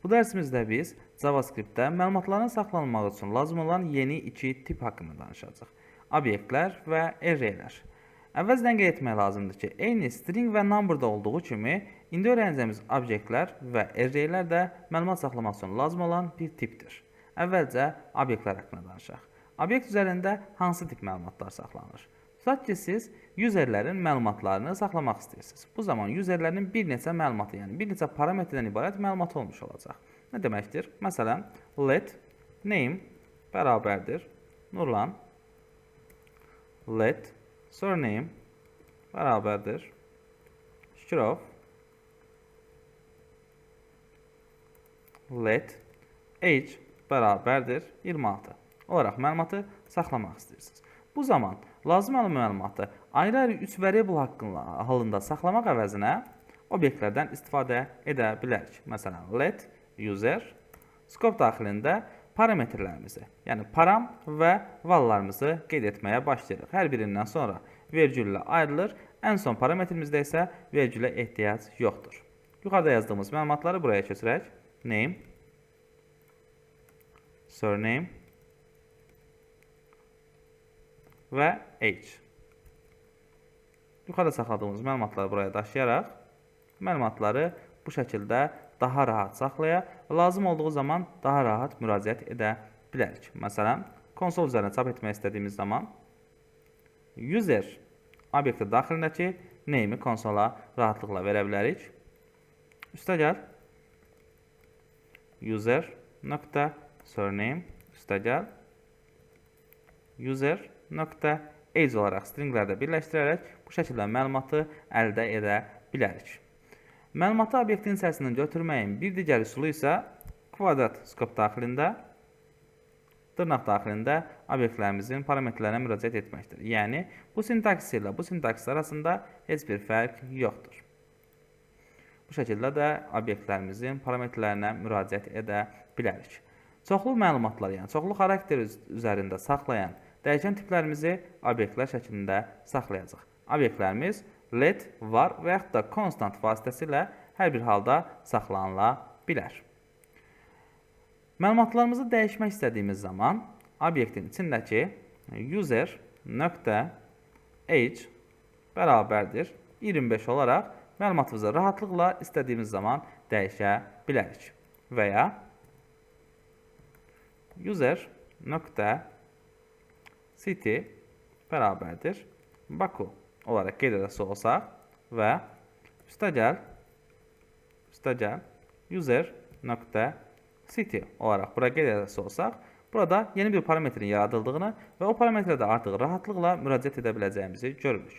Bu dərsimizdə biz JavaScript-də məlumatların saxlanılması üçün lazım olan yeni iki tip haqqında danışacağıq. Obyektlər və arraylər. Əvvəlcədən qeyd etmək lazımdır ki, eyni string və number-da olduğu kimi, indi öyrənəcəyimiz obyektlər və arraylər də məlumat saxlamaq üçün lazım olan bir tipdir. Əvvəlcə obyektlər haqqında danışaq. Obyekt üzərində hansı tip məlumatlar saxlanır? Tutaq ki, siz userlərin məlumatlarını saxlamaq istəyirsiniz. Bu zaman userlərin bir neçə məlumatı, yəni bir neçə parametrdən ibarət məlumat olmuş olacaq. Nə deməkdir? Məsələn, let name bərabərdir Nurlan. Let surname bərabərdir Şükürov. Let age bərabərdir 26 olaraq məlumatı saxlamaq istəyirsiniz. Bu zaman lazım olan məlumatı ayrı-ayrı 3 variable halında saxlamaq əvəzinə obyektlərdən istifadə edə bilərik. Məsələn, let user scope daxilində parametrlərimizi, yəni param və vallarımızı qeyd etməyə başlayırıq. Hər birindən sonra vergüllə ayrılır. Ən son parametrimizdə isə vergülə ehtiyac yoxdur. Yuxarıda yazdığımız məlumatları buraya köçürək. Name, surname və age. Yuxarıda saxladığımız məlumatları buraya daşıyaraq məlumatları bu şəkildə daha rahat saxlaya və lazım olduğu zaman daha rahat müraciət edə bilərik. Məsələn, konsol üzərində çap etmək istədiyimiz zaman user obyekti daxilindəki name-i konsola rahatlıqla verə bilərik. Üstə gəl user.surname üstə gəl user.age olaraq stringlərdə birləşdirərək bu şəkildə məlumatı əldə edə bilərik. Məlumatı obyektin içərisindən götürməyin bir digər üsulu isə kvadrat scope daxilində, dırnaq daxilində obyektlərimizin parametrlərinə müraciət etməkdir. Yəni, bu sintaks ilə bu sintaks arasında heç bir fərq yoxdur. Bu şəkildə də obyektlərimizin parametrlərinə müraciət edə bilərik. Çoxlu məlumatlar, yəni çoxlu xarakter üzərində saxlayan dəyişən tiplərimizi obyektlər şəklində saxlayacaq. Obyektlərimiz let, var və yaxud da constant vasitəsilə hər bir halda saxlanıla bilər. Məlumatlarımızı dəyişmək istədiyimiz zaman obyektin içindəki user.age bərabərdir 25 olaraq məlumatımızı rahatlıqla istədiyimiz zaman dəyişə bilərik. Və ya user.city bərabərdir Baku olaraq qeyd edəsi olsaq və üstə gəl user.city olaraq bura qeyd edəsi olsaq, burada yeni bir parametrin yaradıldığını və o parametrə də artıq rahatlıqla müraciət edə biləcəyimizi görürük.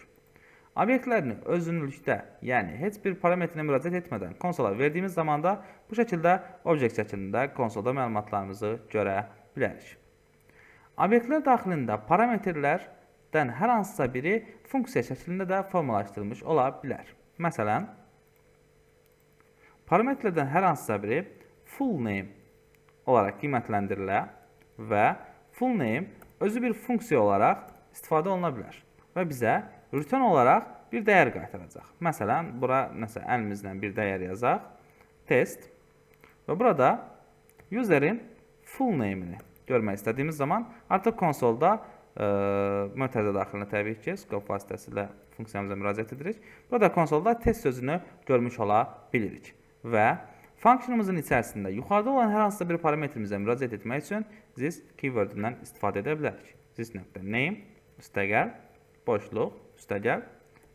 Obyektlərini özünlükdə, yəni heç bir parametrinə müraciət etmədən konsola verdiyimiz zaman da bu şəkildə obyekt şəklində konsolda məlumatlarımızı görə bilərik. Obyektlər daxilində parametrlərdən hər hansısa biri funksiya şəklində də formalaşdırılmış ola bilər. Məsələn, parametrlərdən hər hansısa biri full name olaraq qiymətləndirilə və full name özü bir funksiya olaraq istifadə oluna bilər və bizə return olaraq bir dəyər qaytaracaq. Məsələn, bura nəsə əlimizlə bir dəyər yazaq, test və burada userin full name-ini görmək istədiyimiz zaman artıq konsolda mötərizə daxilində təbii ki, scope vasitəsilə funksiyamıza müraciət edirik. Burada konsolda test sözünü görmüş ola bilirik və funksiyonumuzun içərisində yuxarıda olan hər hansısa bir parametrimizə müraciət etmək üçün this keyword-ündən istifadə edə bilərik. This.name üstə gəl, boşluq, üstə gəl,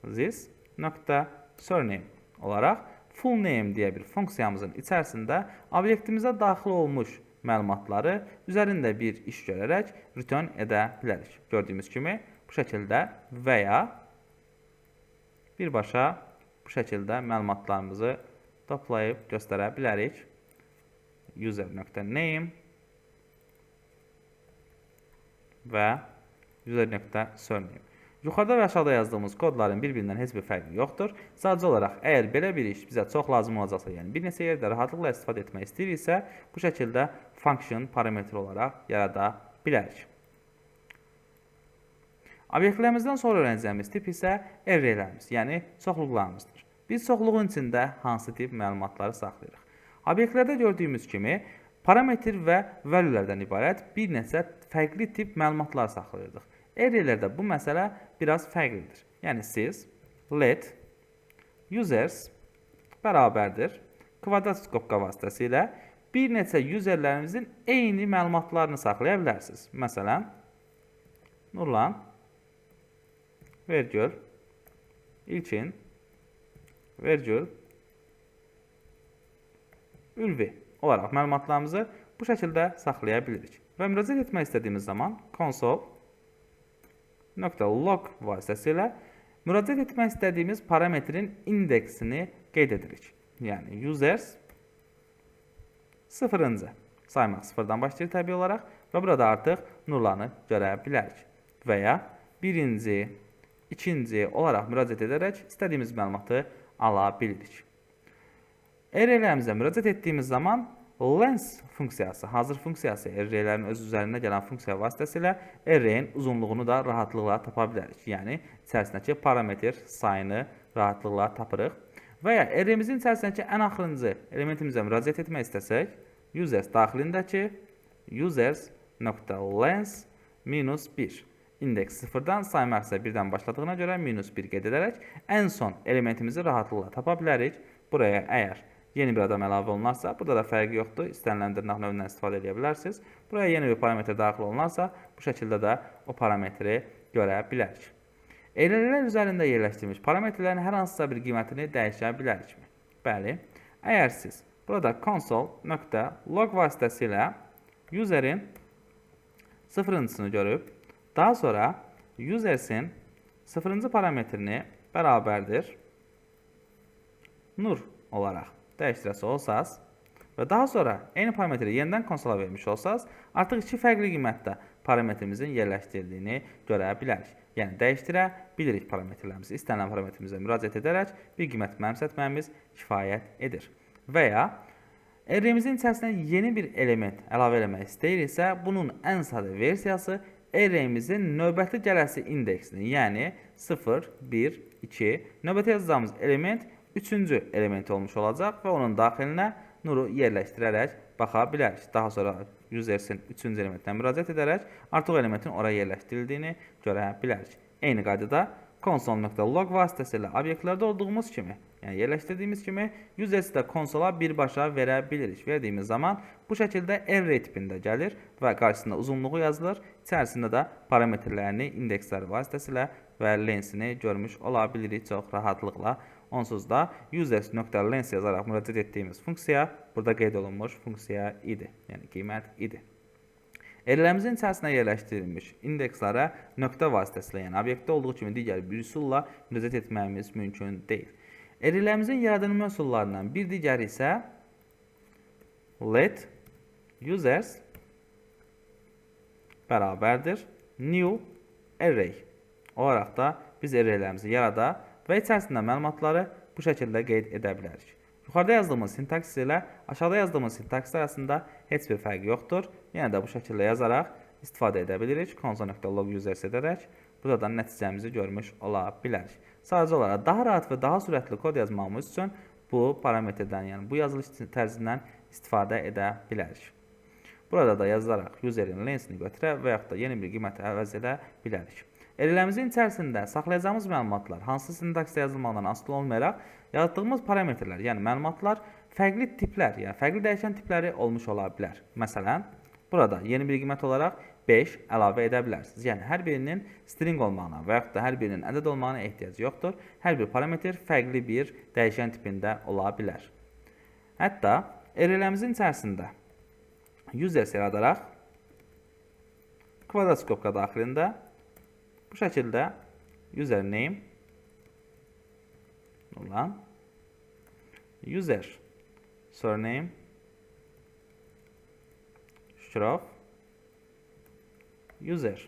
this.surname olaraq full name deyə bir funksiyamızın içərisində obyektimizə daxil olmuş məlumatları üzərində bir iş görərək return edə bilərik. Gördüyümüz kimi bu şəkildə və ya birbaşa bu şəkildə məlumatlarımızı toplayıb göstərə bilərik. User.name və user.surname. Yuxarıda və aşağıda yazdığımız kodların bir-birindən heç bir fərqi yoxdur. Sadəcə olaraq, əgər belə bir iş bizə çox lazım olacaqsa, yəni bir neçə yerdə rahatlıqla istifadə etmək istəyiriksə, bu şəkildə function parametri olaraq yarada bilərik. Obyektlərimizdən sonra öyrənəcəyimiz tip isə arraylərimiz, yəni çoxluqlarımızdır. Biz çoxluğun içində hansı tip məlumatları saxlayırıq? Obyektlərdə gördüyümüz kimi parametr və value-lərdən ibarət bir neçə fərqli tip məlumatlar saxlayırdıq. Array-lərdə bu məsələ biraz fərqlidir. Yəni siz let users bərabərdir kvadrat skobka vasitəsilə bir neçə userlərinizin eyni məlumatlarını saxlaya bilərsiniz. Məsələn, Nurlan, Vergül, İlkin, Vergül, Ülvi olaraq məlumatlarımızı bu şəkildə saxlaya bilirik. Və müraciət etmək istədiyimiz zaman console.log vasitəsilə müraciət etmək istədiyimiz parametrin indeksini qeyd edirik. Yəni users sıfırıncı saymaq sıfırdan başlayır təbii olaraq və burada artıq nurlanı görə bilərik. Və ya birinci, ikinci olaraq müraciət edərək istədiyimiz məlumatı ala bilirik. Array-lərimizə müraciət etdiyimiz zaman length funksiyası, hazır funksiyası, array-lərin öz üzərində gələn funksiya vasitəsilə array-in uzunluğunu da rahatlıqla tapa bilərik. Yəni, içərisindəki parametr sayını rahatlıqla tapırıq. Və ya array-imizin içərisindəki ən axırıncı elementimizə müraciət etmək istəsək, users daxilindəki users.length -1 indeks sıfırdan saymaq isə birdən başladığına görə -1 qeyd edərək ən son elementimizi rahatlıqla tapa bilərik. Buraya əgər yeni bir adam əlavə olunarsa, burada da fərqi yoxdur. İstənilən dırnaq növündən istifadə edə bilərsiniz. Buraya yeni bir parametr daxil olunarsa, bu şəkildə də o parametri görə bilərik. Array-lər üzərində yerləşdirilmiş parametrlərin hər hansısa bir qiymətini dəyişə bilərikmi? Bəli. Əgər siz burada console.log vasitəsilə userin sıfırıncısını görüb, daha sonra usersin sıfırıncı parametrini bərabərdir nur olaraq dəyişdirəsi olsaz və daha sonra eyni parametri yenidən konsola vermiş olsaz, artıq iki fərqli qiymətdə parametrimizin yerləşdirildiyini görə bilərik. Yəni, dəyişdirə bilirik parametrlərimizi. İstənilən parametrimizə müraciət edərək bir qiymət mənimsə etməyimiz kifayət edir. Və ya array-imizin içərisinə yeni bir element əlavə eləmək istəyiriksə, bunun ən sadə versiyası array-imizin növbəti gələsi indeksini, yəni 0, 1, 2, növbəti yazacağımız element 3-cü element olmuş olacaq və onun daxilinə nuru yerləşdirərək baxa bilərik. Daha sonra usersin 3-cü elementinə müraciət edərək artıq o elementin oraya yerləşdirildiyini görə bilərik. Eyni qaydada console.log vasitəsilə obyektlərdə olduğumuz kimi, yəni yerləşdirdiyimiz kimi users də konsola birbaşa verə bilirik. Verdiyimiz zaman bu şəkildə array tipində gəlir və qarşısında uzunluğu yazılır. İçərisində də parametrlərini, indeksləri vasitəsilə və lengthini görmüş ola bilirik çox rahatlıqla. Onsuz da users.length yazaraq müraciət etdiyimiz funksiya burada qeyd olunmuş funksiya idi, yəni qiymət idi. Array-lərimizin içərisinə yerləşdirilmiş indekslərə nöqtə vasitəsilə, yəni obyektdə olduğu kimi digər bir üsulla müraciət etməyimiz mümkün deyil. Array-lərimizin yaradılma üsullarından bir digəri isə let users bərabərdir new array olaraq da biz array-lərimizi yarada və içərisində məlumatları bu şəkildə qeyd edə bilərik. Yuxarıda yazdığımız sintaks ilə aşağıda yazdığımız sintaks arasında heç bir fərq yoxdur. Yenə də bu şəkildə yazaraq istifadə edə bilirik. console.log users edərək buradan nəticəmizi görmüş ola bilərik. Sadəcə olaraq daha rahat və daha sürətli kod yazmamız üçün bu parametrdən, yəni bu yazılış tərzindən istifadə edə bilərik. Burada da yazaraq userin lengthini götürə və yaxud da yeni bir qiymət əvəz edə bilərik. Array-lərimizin içərisində saxlayacağımız məlumatlar hansı sintaksda yazılmaqdan asılı olmayaraq yarattığımız parametrlər, yəni məlumatlar fərqli tiplər, yəni fərqli dəyişən tipləri olmuş ola bilər. Məsələn, burada yeni bir qiymət olaraq 5 əlavə edə bilərsiniz. Yəni hər birinin string olmağına və yaxud da hər birinin ədəd olmağına ehtiyac yoxdur. Hər bir parametr fərqli bir dəyişən tipində ola bilər. Hətta array-lərimizin içərisində users yaradaraq kvadrat skobka daxilində bu şəkildə username olan user surname ştrof user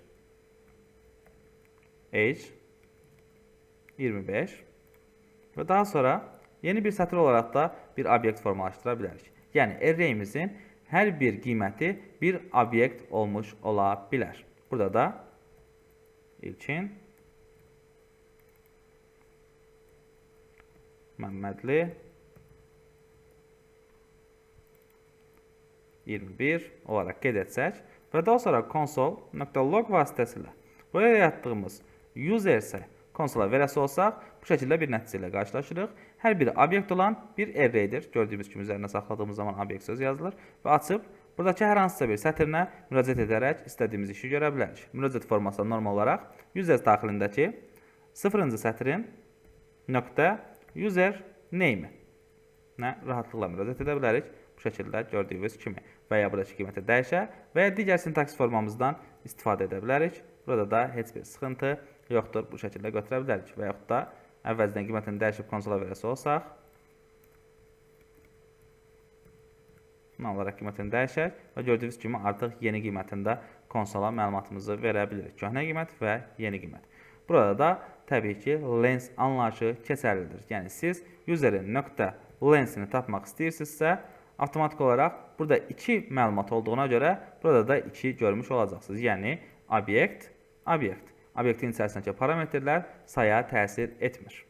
age 25 və daha sonra yeni bir sətir olaraq da bir obyekt formalaşdıra bilərik. Yəni array-imizin hər bir qiyməti bir obyekt olmuş ola bilər. Burada da İlkin Məmmədli 21 olaraq qeyd etsək və daha sonra console.log vasitəsilə buraya yaratdığımız user isə konsola verəsi olsaq, bu şəkildə bir nəticə ilə qarşılaşırıq. Hər biri obyekt olan bir arraydir. Gördüyümüz kimi üzərinə saxladığımız zaman obyekt sözü yazılır və açıb buradakı hər hansısa bir sətrinə müraciət edərək istədiyimiz işi görə bilərik. Müraciət formasında normal olaraq user daxilindəki 0-cı sətrin nöqtə user name-nə rahatlıqla müraciət edə bilərik. Bu şəkildə gördüyünüz kimi və ya buradakı qiyməti dəyişə və ya digər sintaks formamızdan istifadə edə bilərik. Burada da heç bir sıxıntı yoxdur. Bu şəkildə götürə bilərik və yaxud da əvvəldən qiymətini dəyişib konsola verəsi olsaq, nə olaraq qiymətini dəyişək və gördüyünüz kimi artıq yeni qiymətində konsola məlumatımızı verə bilirik. Köhnə qiymət və yeni qiymət. Burada da təbii ki, lens anlayışı keçərlidir. Yəni siz userin nöqtə lensini tapmaq istəyirsinizsə, avtomatik olaraq burada 2 məlumat olduğuna görə burada da 2 görmüş olacaqsınız. Yəni obyekt. Obyektin içərisindəki parametrlər saya təsir etmir.